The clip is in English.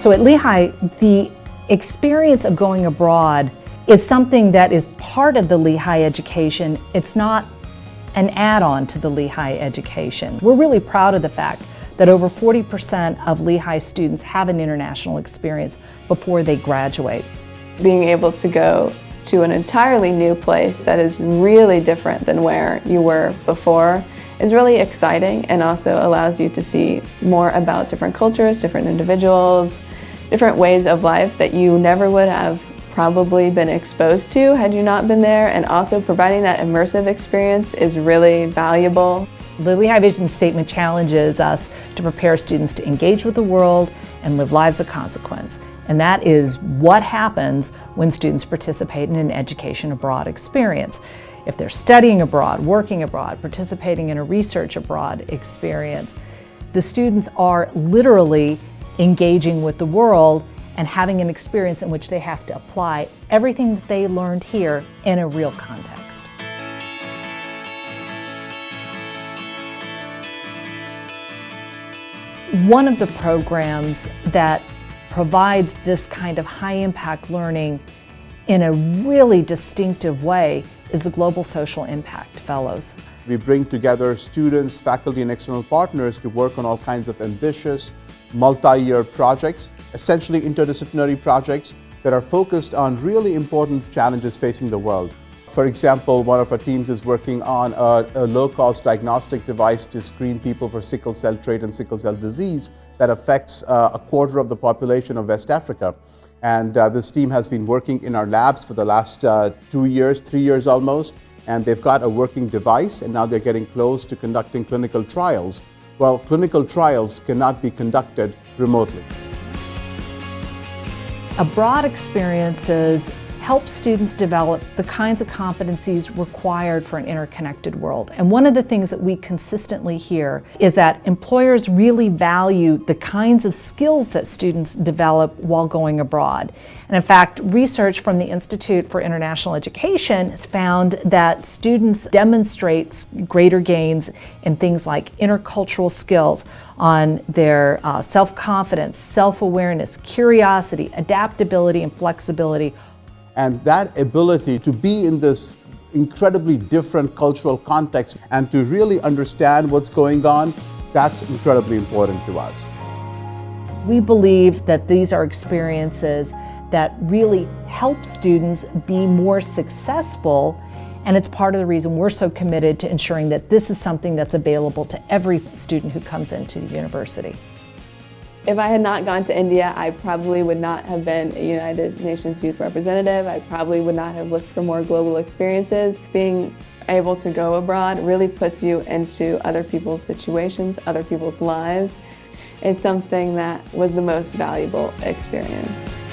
So at Lehigh, the experience of going abroad is something that is part of the Lehigh education. It's not an add-on to the Lehigh education. We're really proud of the fact that over 40% of Lehigh students have an international experience before they graduate. Being able to go to an entirely new place that is really different than where you were before is really exciting, and also allows you to see more about different cultures, different individuals, different ways of life that you never would have probably been exposed to had you not been there. And also providing that immersive experience is really valuable. The Lehigh Vision Statement challenges us to prepare students to engage with the world and live lives of consequence. And that is what happens when students participate in an education abroad experience. If they're studying abroad, working abroad, participating in a research abroad experience, the students are literally engaging with the world and having an experience in which they have to apply everything that they learned here in a real context. One of the programs that provides this kind of high-impact learning in a really distinctive way is the Global Social Impact Fellows. We bring together students, faculty, and external partners to work on all kinds of ambitious, multi-year projects, essentially interdisciplinary projects that are focused on really important challenges facing the world. For example, one of our teams is working on a low-cost diagnostic device to screen people for sickle cell trait and sickle cell disease that affects a quarter of the population of West Africa. And this team has been working in our labs for the last 2 years, 3 years almost, and they've got a working device, and now they're getting close to conducting clinical trials. Well, clinical trials cannot be conducted remotely. Abroad experiences help students develop the kinds of competencies required for an interconnected world. And one of the things that we consistently hear is that employers really value the kinds of skills that students develop while going abroad. And in fact, research from the Institute for International Education has found that students demonstrate greater gains in things like intercultural skills, on their self-confidence, self-awareness, curiosity, adaptability, and flexibility. And that ability to be in this incredibly different cultural context and to really understand what's going on, that's incredibly important to us. We believe that these are experiences that really help students be more successful, and it's part of the reason we're so committed to ensuring that this is something that's available to every student who comes into the university. If I had not gone to India, I probably would not have been a United Nations Youth Representative. I probably would not have looked for more global experiences. Being able to go abroad really puts you into other people's situations, other people's lives. It's something that was the most valuable experience.